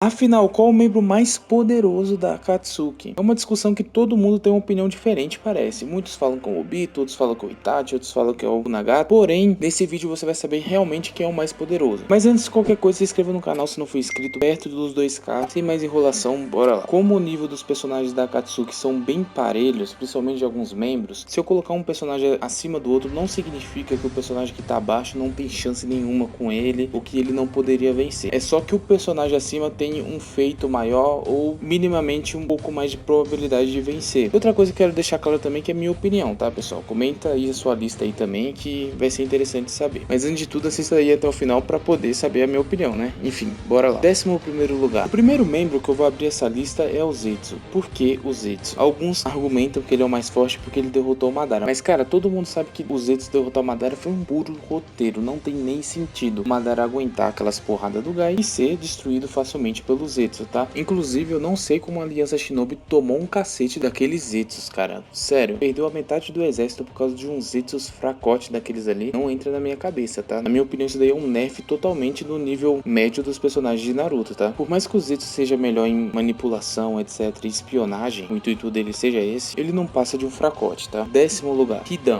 Afinal, qual o membro mais poderoso da Akatsuki? É uma discussão que todo mundo tem uma opinião diferente, parece. Muitos falam com o Obito, outros falam com o Itachi, outros falam que é o Nagato. Porém, nesse vídeo você vai saber realmente quem é o mais poderoso. Mas antes de qualquer coisa, se inscreva no canal se não for inscrito, perto dos 2K. Sem mais enrolação, bora lá. Como o nível dos personagens da Akatsuki são bem parelhos, principalmente de alguns membros, se eu colocar um personagem acima do outro, não significa que o personagem que tá abaixo não tem chance nenhuma com ele, ou que ele não poderia vencer. É só que o personagem acima tem um feito maior ou minimamente um pouco mais de probabilidade de vencer. Outra coisa que eu quero deixar claro também que é minha opinião, tá, pessoal? Comenta aí a sua lista aí também, que vai ser interessante saber. Mas antes de tudo, assista aí até o final para poder saber a minha opinião, né? Enfim, bora lá. 11º lugar. O primeiro membro que eu vou abrir essa lista é o Zetsu. Por que o Zetsu? Alguns argumentam que ele é o mais forte porque ele derrotou o Madara. Mas, cara, todo mundo sabe que o Zetsu derrotar o Madara foi um puro roteiro. Não tem nem sentido o Madara aguentar aquelas porradas do Gai e ser destruído facilmente pelo Zetsu, tá? Inclusive, eu não sei como a Aliança Shinobi tomou um cacete daqueles Zetsus, cara. Sério, perdeu a metade do exército por causa de um Zetsus fracote daqueles ali. Não entra na minha cabeça, tá? Na minha opinião, isso daí é um nerf totalmente no nível médio dos personagens de Naruto, tá? Por mais que o Zetsu seja melhor em manipulação, etc, e espionagem, o intuito dele seja esse, ele não passa de um fracote, tá? 10º lugar, Hidan.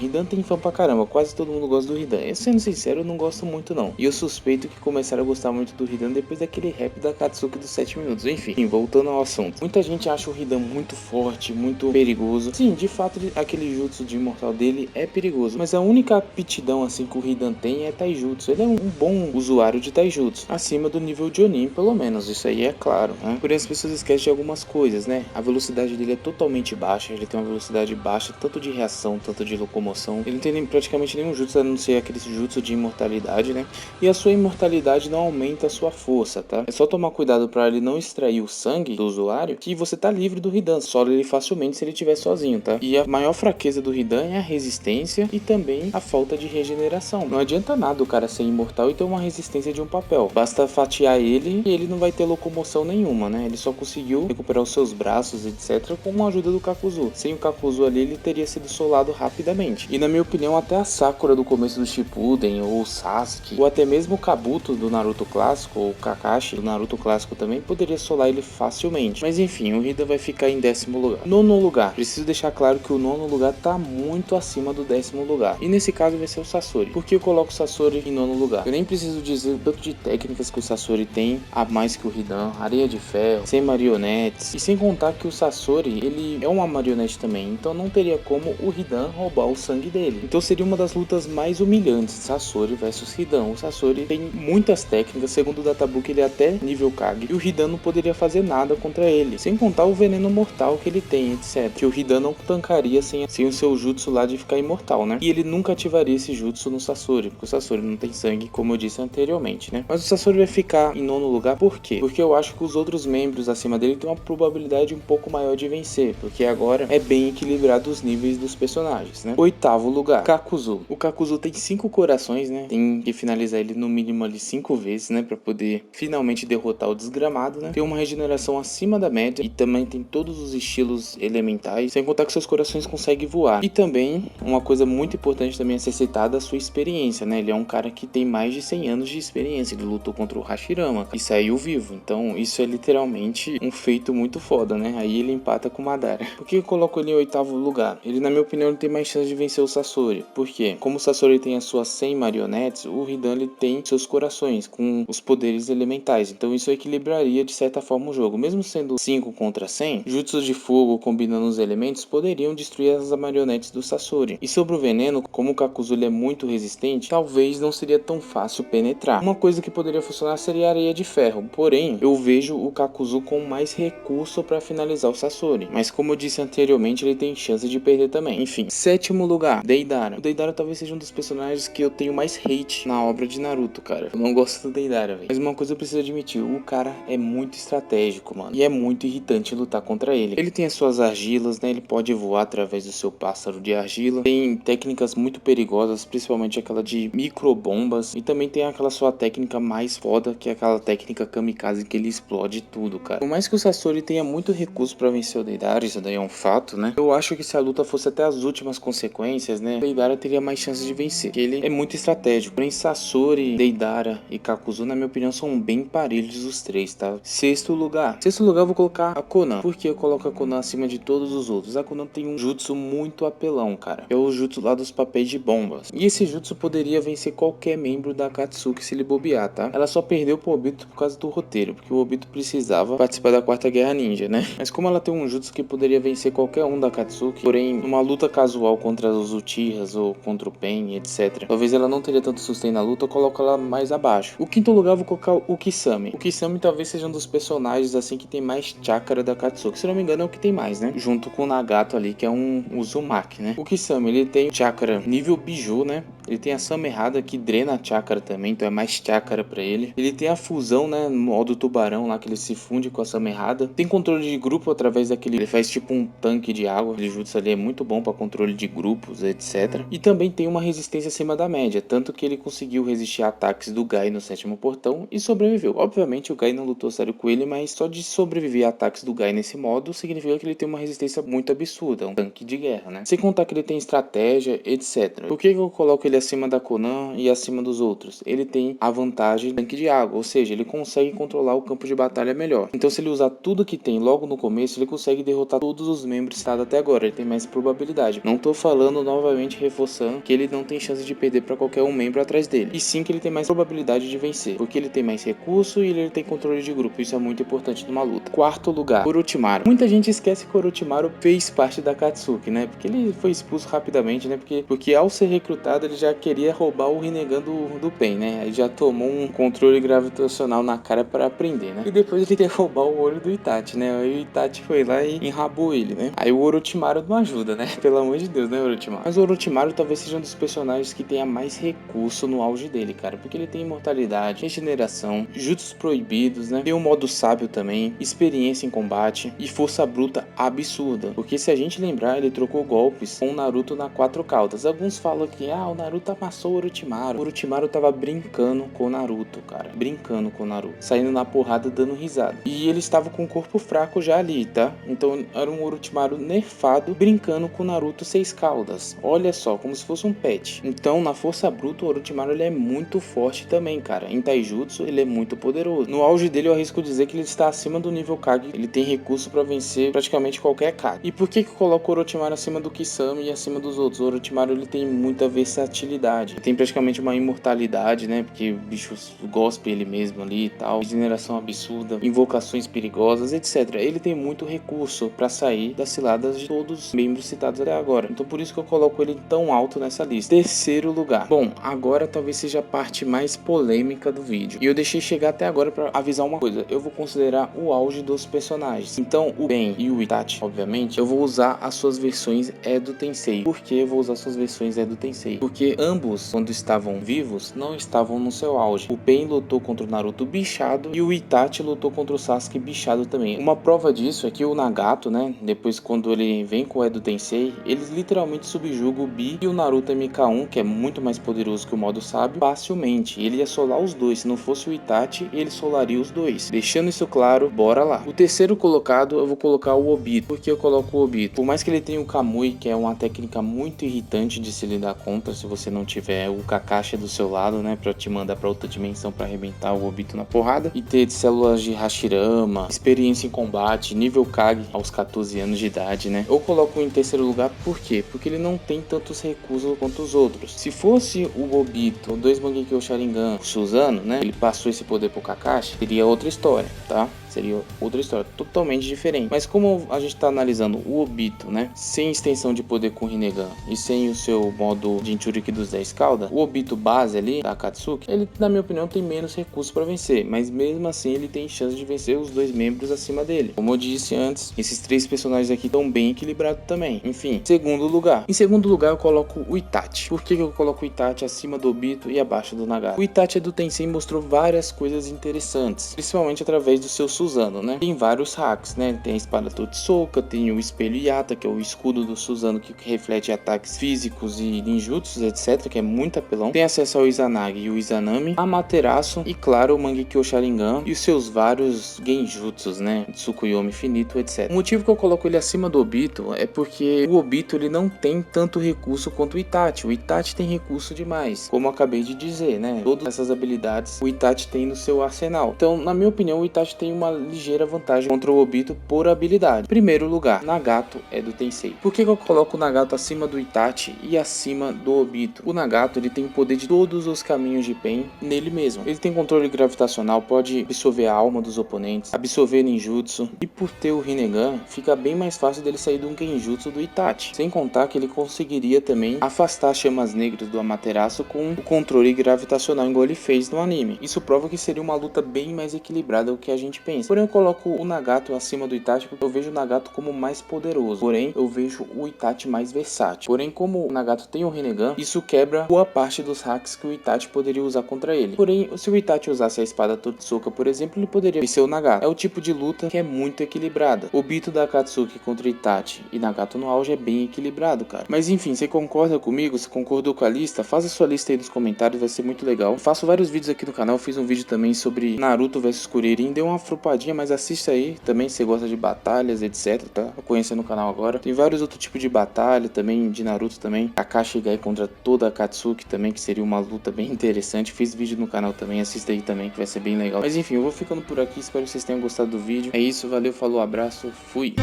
Hidan tem fã pra caramba, quase todo mundo gosta do Hidan. Eu, sendo sincero, eu não gosto muito não. E eu suspeito que começaram a gostar muito do Hidan depois daquele rap da Akatsuki dos 7 minutos. Enfim, voltando ao assunto. Muita gente acha o Hidan muito forte, muito perigoso. Sim, de fato, aquele jutsu de imortal dele é perigoso. Mas a única aptidão assim que o Hidan tem é taijutsu. Ele é um bom usuário de taijutsu. Acima do nível de Onin, pelo menos. Isso aí é claro, né? Porém, as pessoas esquecem de algumas coisas, né? A velocidade dele é totalmente baixa. Ele tem uma velocidade baixa, tanto de reação, tanto de locomoção. Ele não tem praticamente nenhum jutsu, a não ser aquele jutsu de imortalidade, né? E a sua imortalidade não aumenta a sua força, tá? É só tomar cuidado para ele não extrair o sangue do usuário, que você tá livre do Hidan, sola ele facilmente se ele estiver sozinho, tá? E a maior fraqueza do Hidan é a resistência e também a falta de regeneração. Não adianta nada o cara ser imortal e ter uma resistência de um papel. Basta fatiar ele e ele não vai ter locomoção nenhuma, né? Ele só conseguiu recuperar os seus braços, etc, com a ajuda do Kakuzu. Sem o Kakuzu ali, ele teria sido solado rapidamente. E na minha opinião, até a Sakura do começo do Shippuden, ou o Sasuke, ou até mesmo o Kabuto do Naruto clássico, ou o Kakashi do Naruto clássico também, poderia solar ele facilmente. Mas enfim, o Hidan vai ficar em 10º lugar. 9º lugar. Preciso deixar claro que o 9º lugar tá muito acima do 10º lugar. E nesse caso vai ser o Sasori. Por que eu coloco o Sasori em 9º lugar? Eu nem preciso dizer o tanto de técnicas que o Sasori tem, a mais que o Hidan, areia de ferro, sem marionetes. E sem contar que o Sasori, ele é uma marionete também, então não teria como o Hidan roubar o sangue dele. Então seria uma das lutas mais humilhantes, Sasori versus Hidan. O Sasori tem muitas técnicas, segundo o Databook ele é até nível Kage, e o Hidan não poderia fazer nada contra ele, sem contar o veneno mortal que ele tem, etc. Que o Hidan não tancaria sem o seu jutsu lá de ficar imortal, né? E ele nunca ativaria esse jutsu no Sasori, porque o Sasori não tem sangue, como eu disse anteriormente, né? Mas o Sasori vai ficar em 9º lugar, por quê? Porque eu acho que os outros membros acima dele têm uma probabilidade um pouco maior de vencer, porque agora é bem equilibrado os níveis dos personagens, né? 8º lugar, Kakuzu. O Kakuzu tem 5 corações, né? Tem que finalizar ele no mínimo ali 5 vezes, né? Pra poder finalmente derrotar o desgramado, né? Tem uma regeneração acima da média e também tem todos os estilos elementais, sem contar que seus corações conseguem voar. E também, uma coisa muito importante também a ser citada, a sua experiência, né? Ele é um cara que tem mais de 100 anos de experiência, ele lutou contra o Hashirama e saiu vivo, então isso é literalmente um feito muito foda, né? Aí ele empata com o Madara. Por que eu coloco ele em 8º lugar? Ele, na minha opinião, ele tem mais chance de vencer o Sasori. Por quê? Como o Sasori tem as suas 100 marionetes, o Hidan ele tem seus corações com os poderes elementais, então isso equilibraria de certa forma o jogo. Mesmo sendo 5 contra 100, jutsus de fogo combinando os elementos poderiam destruir as marionetes do Sasori. E sobre o veneno, como o Kakuzu ele é muito resistente, talvez não seria tão fácil penetrar. Uma coisa que poderia funcionar seria a areia de ferro, porém eu vejo o Kakuzu com mais recurso para finalizar o Sasori, mas como eu disse anteriormente, ele tem chance de perder também. Enfim, 7º lugar, Deidara. O Deidara talvez seja um dos personagens que eu tenho mais hate na obra de Naruto, cara. Eu não gosto do Deidara, velho. Mas uma coisa eu preciso admitir, o cara é muito estratégico, mano. E é muito irritante lutar contra ele. Ele tem as suas argilas, né? Ele pode voar através do seu pássaro de argila. Tem técnicas muito perigosas, principalmente aquela de microbombas. E também tem aquela sua técnica mais foda, que é aquela técnica kamikaze que ele explode tudo, cara. Por mais que o Sasori tenha muito recurso pra vencer o Deidara, isso daí é um fato, né? Eu acho que se a luta fosse até as últimas consequências, né? O Deidara teria mais chances de vencer. Porque ele é muito estratégico. Porém, Sasori, Deidara e Kakuzu, na minha opinião, são bem parelhos eles os três, tá? Sexto lugar eu vou colocar a Konan. Por que eu coloco a Konan acima de todos os outros? A Konan tem um jutsu muito apelão, cara. É o jutsu lá dos papéis de bombas. E esse jutsu poderia vencer qualquer membro da Akatsuki se ele bobear, tá? Ela só perdeu pro Obito por causa do roteiro, porque o Obito precisava participar da Quarta Guerra Ninja, né? Mas como ela tem um jutsu que poderia vencer qualquer um da Akatsuki, porém, numa luta casual contra os Uchihas ou contra o Pain, etc., talvez ela não teria tanto sustain na luta, eu coloco ela mais abaixo. O quinto lugar eu vou colocar o Kisame. O Kisame talvez seja um dos personagens assim que tem mais chakra da Akatsuki. Se não me engano é o que tem mais, né? Junto com o Nagato ali, que é um Uzumaki, né? O Kisame, ele tem chakra nível Biju, né? Ele tem a Samerrada que drena a chakra também, então é mais chakra pra ele. Ele tem a fusão, né, no modo tubarão lá, que ele se funde com a Samerrada. Tem controle de grupo através daquele... Ele faz tipo um tanque de água. Aquele jutsu ali é muito bom pra controle de grupos, etc. E também tem uma resistência acima da média, tanto que ele conseguiu resistir a ataques do Gai no sétimo portão e sobreviveu. Obviamente o Gai não lutou sério com ele, mas só de sobreviver a ataques do Gai nesse modo, significa que ele tem uma resistência muito absurda, um tanque de guerra, né? Sem contar que ele tem estratégia, etc. Por que eu coloco ele acima da Konan e acima dos outros? Ele tem a vantagem do tanque de água, ou seja, ele consegue controlar o campo de batalha melhor. Então se ele usar tudo que tem logo no começo, ele consegue derrotar todos os membros citados até agora, ele tem mais probabilidade. Não tô falando novamente, reforçando, que ele não tem chance de perder para qualquer um membro atrás dele, e sim que ele tem mais probabilidade de vencer, porque ele tem mais recurso e ele tem controle de grupo, isso é muito importante numa luta. Quarto lugar, Orochimaru. Muita gente esquece que Orochimaru fez parte da Akatsuki, né? Porque ele foi expulso rapidamente, né? Porque ao ser recrutado ele já queria roubar o Rinnegan do Pain, né? Aí já tomou um controle gravitacional na cara para aprender, né? E depois ele quer roubar o olho do Itachi, né? Aí o Itachi foi lá e enrabou ele, né? Aí o Orochimaru não ajuda, né? Pelo amor de Deus, né, Orochimaru? Mas o Orochimaru talvez seja um dos personagens que tenha mais recurso no auge dele, cara. Porque ele tem imortalidade, regeneração, jutsus proibidos, né? Tem um modo sábio também, experiência em combate e força bruta absurda. Porque se a gente lembrar, ele trocou golpes com o Naruto na Quatro Caudas. Alguns falam que, o Naruto amassou o Orochimaru. O Orochimaru tava brincando com o Naruto, cara. Brincando com o Naruto. Saindo na porrada, dando risada. E ele estava com o corpo fraco já ali, tá? Então era um Orochimaru nerfado, brincando com o Naruto 6 caudas. Olha só, como se fosse um pet. Então, na força bruta, o Orochimaru ele é muito forte também, cara. Em Taijutsu, ele é muito poderoso. No auge dele, eu arrisco dizer que ele está acima do nível Kage. Ele tem recurso para vencer praticamente qualquer Kage. E por que eu coloco o Orochimaru acima do Kisame e acima dos outros? O Orochimaru ele tem muita versatilidade. Ele tem praticamente uma imortalidade, né? Porque o bicho gospe ele mesmo ali e tal. Regeneração absurda, invocações perigosas, etc. Ele tem muito recurso para sair das ciladas de todos os membros citados até agora. Então por isso que eu coloco ele tão alto nessa lista. Terceiro lugar. Bom, agora talvez seja a parte mais polêmica do vídeo. E eu deixei chegar até agora para avisar uma coisa. Eu vou considerar o auge dos personagens. Então o Ben e o Itachi, obviamente, eu vou usar as suas versões Edo Tensei. Por que eu vou usar suas versões Edo Tensei? Porque ambos, quando estavam vivos, não estavam no seu auge. O Ben lutou contra o Naruto bichado e o Itachi lutou contra o Sasuke bichado também. Uma prova disso é que o Nagato, né, depois quando ele vem com o Edo Tensei, eles literalmente subjugam o Bi e o Naruto MK1, que é muito mais poderoso que o modo sábio, facilmente. Ele ia solar os dois. Se não fosse o Itachi, ele solaria os dois. Deixando isso claro, bora lá. O terceiro colocado, eu vou colocar o Obito. Por que eu coloco o Obito? Por mais que ele tenha o Kamui, que é uma técnica muito irritante de se lidar contra, se você não tiver o Kakashi do seu lado, né, pra te mandar pra outra dimensão pra arrebentar o Obito na porrada, e ter células de Hashirama, experiência em combate, nível Kage aos 14 anos de idade, né? Eu coloco em terceiro lugar, por quê? Porque ele não tem tantos recursos quanto os outros. Se fosse o Obito, o 2 Mangekyo Sharingan, o Susanoo, né, ele passou esse poder pro Kakashi, seria outra história, tá? Seria outra história, totalmente diferente. Mas como a gente tá analisando o Obito, né, sem extensão de poder com o Rinnegan e sem o seu modo Jinchuriki dos 10 cauda, o Obito base ali, da Akatsuki, ele, na minha opinião, tem menos recursos para vencer. Mas mesmo assim, ele tem chance de vencer os dois membros acima dele. Como eu disse antes, esses três personagens aqui estão bem equilibrados também. Enfim, segundo lugar. Em segundo lugar, eu coloco o Itachi. Por que eu coloco o Itachi acima do Obito e abaixo do Nagato? O Itachi do Tensei mostrou várias coisas interessantes, principalmente através do seu Suzano, né? Tem vários hacks, né? Tem a espada Totsuka, tem o espelho Yata, que é o escudo do Suzano que reflete ataques físicos e ninjutsus, etc, que é muito apelão. Tem acesso ao Izanagi e o Izanami, Amaterasu e claro, o Mangekyo Sharingan e os seus vários genjutsus, né? Tsukuyomi infinito, etc. O motivo que eu coloco ele acima do Obito é porque o Obito ele não tem tanto recurso quanto o Itachi. O Itachi tem recurso demais, como eu acabei de dizer, né? Todas essas habilidades o Itachi tem no seu arsenal. Então, na minha opinião, o Itachi tem uma ligeira vantagem contra o Obito por habilidade. Primeiro lugar, Nagato é do Tensei. Por que eu coloco o Nagato acima do Itachi e acima do Obito? O Nagato ele tem o poder de todos os caminhos de Pen nele mesmo. Ele tem controle gravitacional, pode absorver a alma dos oponentes, absorver ninjutsu, e por ter o Rinnegan, fica bem mais fácil dele sair do genjutsu do Itachi. Sem contar que ele conseguiria também afastar chamas negras do Amaterasu com o controle gravitacional igual ele fez no anime. Isso prova que seria uma luta bem mais equilibrada do que a gente pensa. Porém, eu coloco o Nagato acima do Itachi porque eu vejo o Nagato como mais poderoso. Porém, eu vejo o Itachi mais versátil. Porém, como o Nagato tem o Rinnegan, isso quebra boa parte dos hacks que o Itachi poderia usar contra ele. Porém, se o Itachi usasse a espada Totsuka, por exemplo, ele poderia vencer o Nagato. É o tipo de luta que é muito equilibrada. O Obito da Akatsuki contra Itachi e Nagato no auge é bem equilibrado, cara. Mas enfim, você concorda comigo? Você concordou com a lista? Faz a sua lista aí nos comentários, vai ser muito legal. Eu faço vários vídeos aqui no canal, fiz um vídeo também sobre Naruto vs Kuririn, deu uma flopadinha, mas assista aí também se você gosta de batalhas, etc, tá? Conhecendo o canal agora. Tem vários outros tipos de batalha também, de Naruto também. Akashi Gai contra toda a Akatsuki também, que seria uma luta bem interessante. Fiz vídeo no canal também, assista aí também, que vai ser bem legal. Mas enfim, eu vou ficando por aqui, espero que vocês tenham gostado do vídeo. É isso, valeu, falou, abraço, fui!